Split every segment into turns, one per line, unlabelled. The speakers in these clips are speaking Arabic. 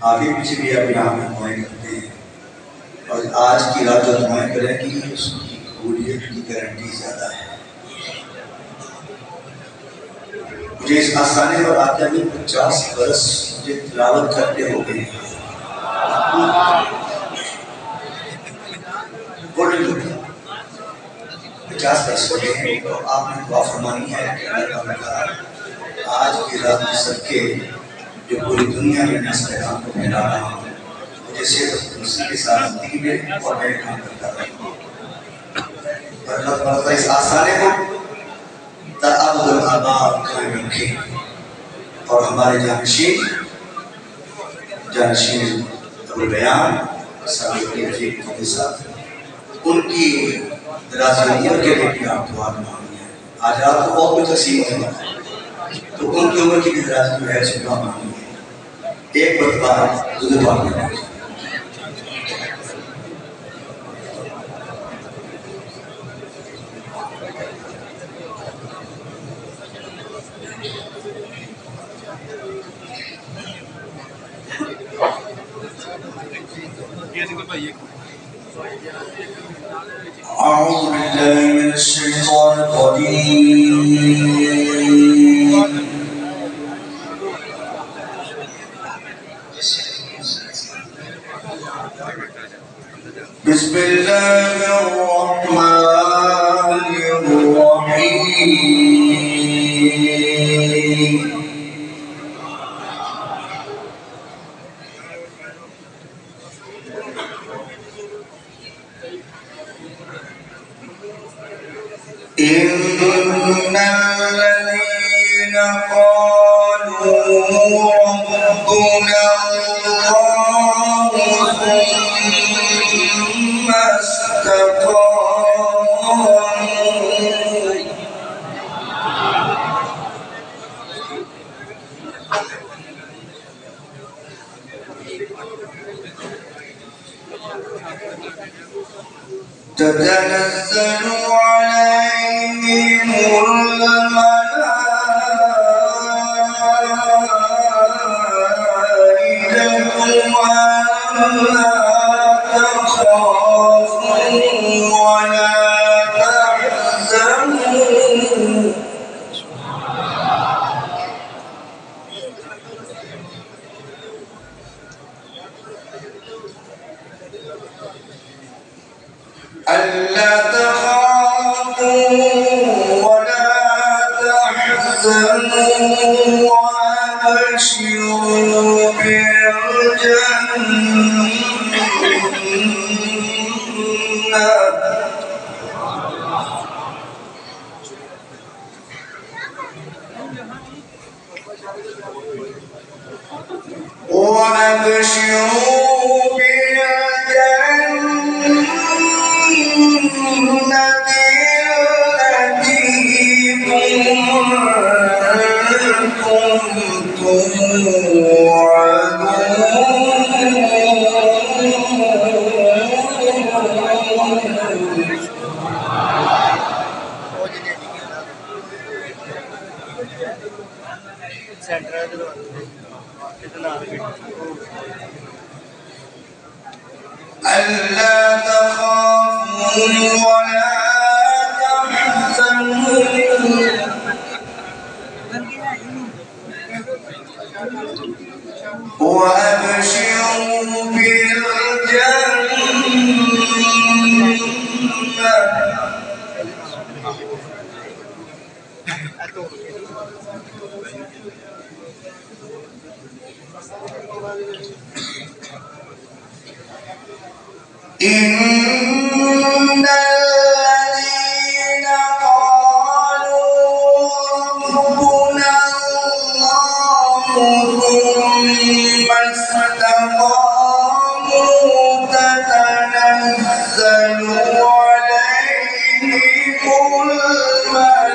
आगे पीछे भी अपने आप में दुआएं करते हैं, और आज की रात जो दुआएं करेंगी उसकी कबूलियत की गारंटी ज़्यादा है। मुझे इस आसानी पर आते हुए 50 बरस मुझे तिलावत करते हो गए। बोल 50 बरस हो गए हैं, तो आपने दुआ फरमानी है कि आज की रात सबके जो पूरी दुनिया में नस्ल काम को फैला रहा हूँ, मुझे सिर्फ उसी के साथ जिंदगी में और मेरे काम करता रहा। अल्लाह इस आसाने को कायम रखे और हमारे जानशीन अबुल बयान के साथ उनकी दराज़ के लिए भी आप दुआ मांगिए। आज रात को बहुत कुछ नसीब होगा, तो उनकी उम्र की भी दराज़ जो है उसे दुआ मांगिए। एक बार दुआ मांगिए। أعوذ بالله من الشيطان الرجيم بسم الله الرحمن الرحيم إن الذين قالوا ربنا الله ثم استقاموا تتنزل عليهم الملائكة ألا تخافوا ولا تحزنوا ألا تخافوا ولا تحزنوا وأبشروا بالجنة ألا تخافوا ولا تحزنوا وأبشروا بالجنة إن الذين قالوا ربنا الله ثم استقاموا تتنزل عليهم الملائكة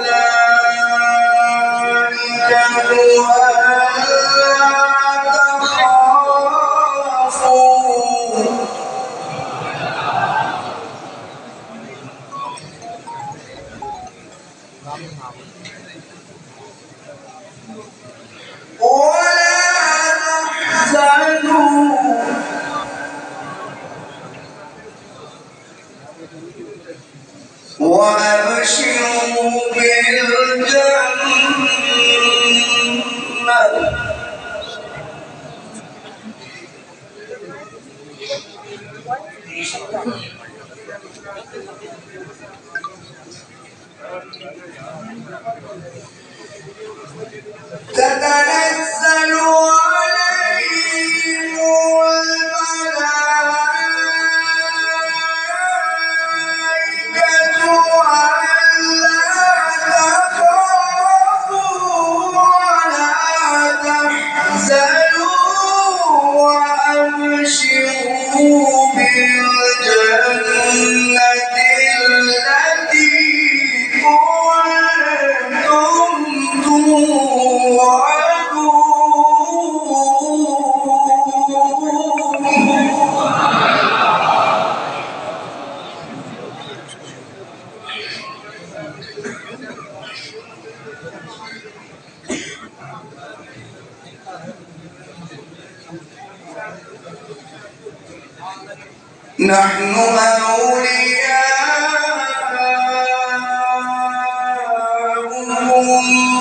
ولا تحزنوا وأبشروا بالجنة تتنزل عليهم الملائكة ألا تخافوا ولا تحزنوا وأبشروا بالجنة التي كنتم توعدون. نحن أولياؤكم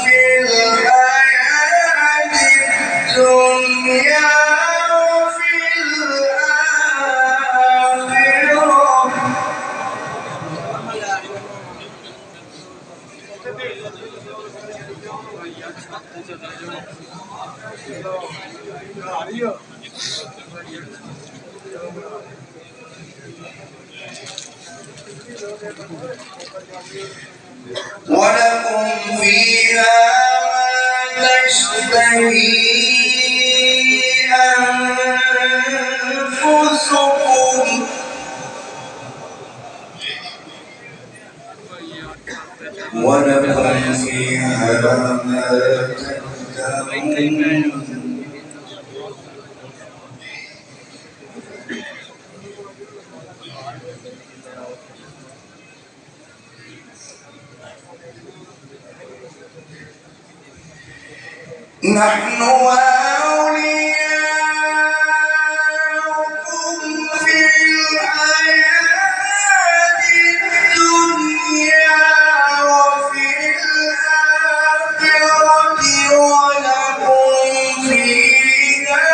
في الحياة الدنيا وفي الآخرة ولكم فيها ما تشتهي أنفسكم ولكم فيها ما تدعون. نحن أولياؤكم في الحياة الدنيا وفي الآخرة ولكم فيها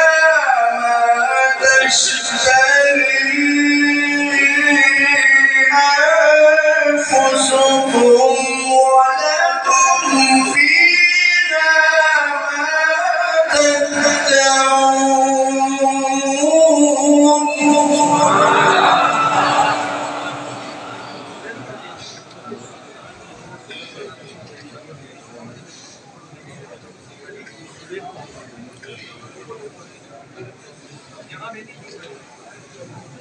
ما تشتهي أنفسكم ولكم فيها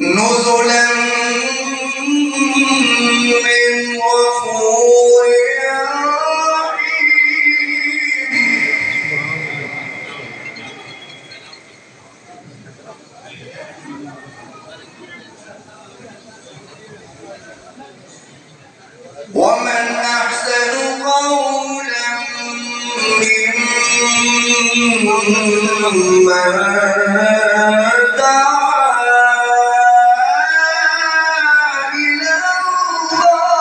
نزلا من غفور ومن أحسن قولا ممن دعا إلى الله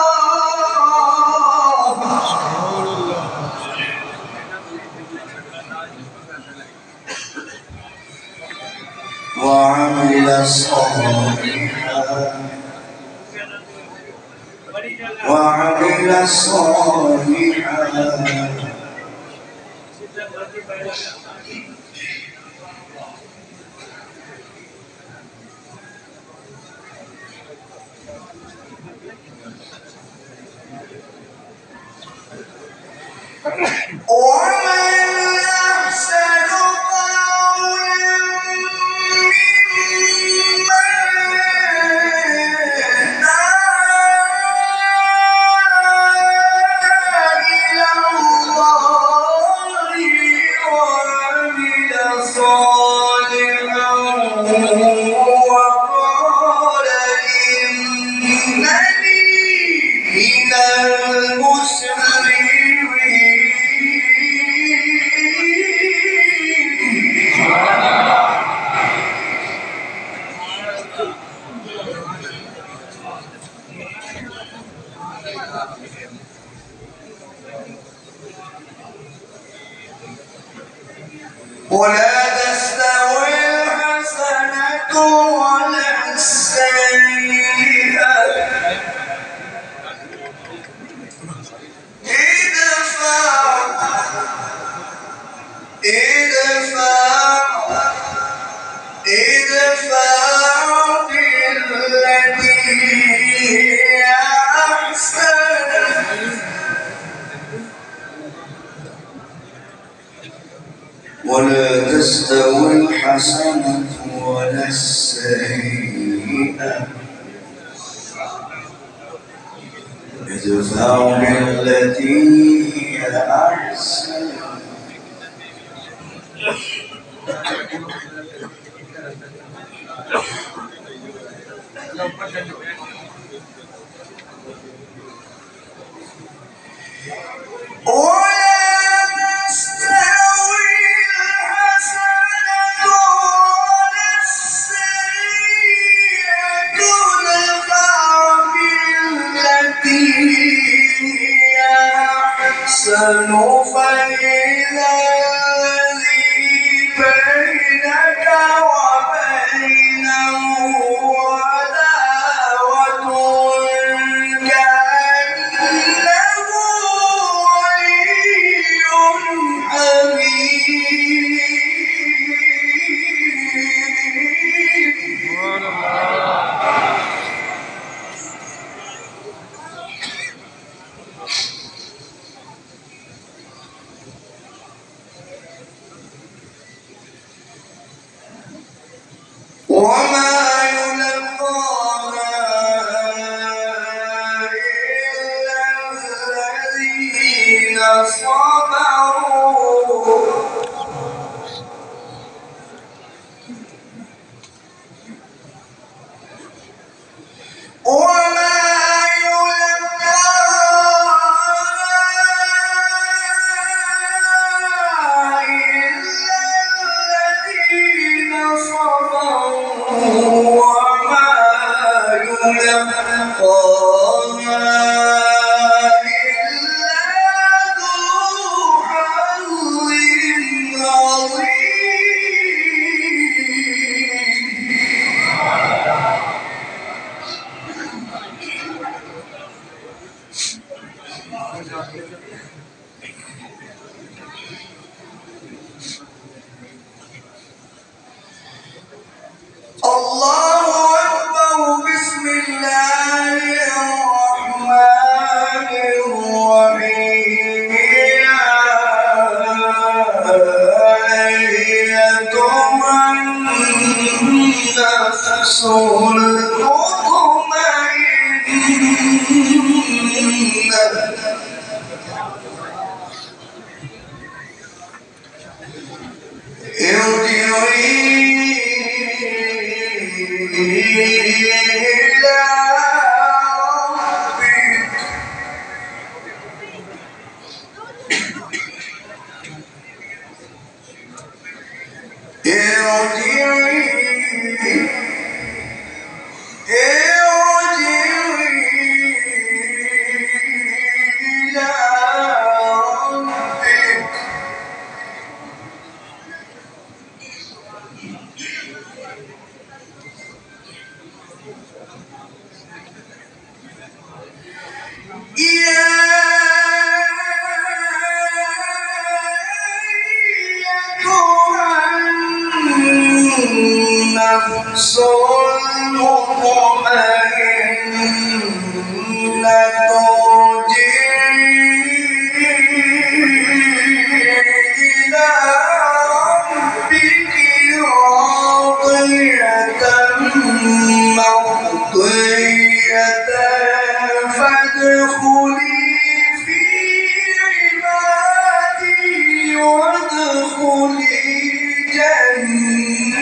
وعمل صالحا ومن أحسن قولا ممن دعا إلى الله وعمل صالحا وقال إنني من المسلمين. تستوي الحسنة ولا السيئة ادفع بالتي هي أحسن فإذا الذي بينك وبينه عداوة كأنه ولي وما يلقاها إلا الذين صبروا وما يلقاها إلا الذين صبروا وما يلقاها إلا ذو حظ عظيم. الله أكبر. بسم الله الرحمن الرحيم. يا أيتها النفس المطمئنة ارجعي إلى ربك النفس المطمئنة ارجعي إلى ربك راضية مرضية فادخلي في عبادي وادخلي جنتي.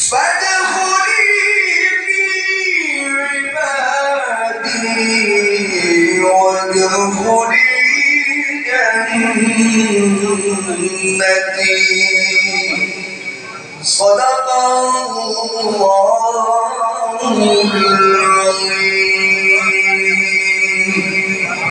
فادخلي في عبادي وادخلي جنتي. صدق الله العظيم.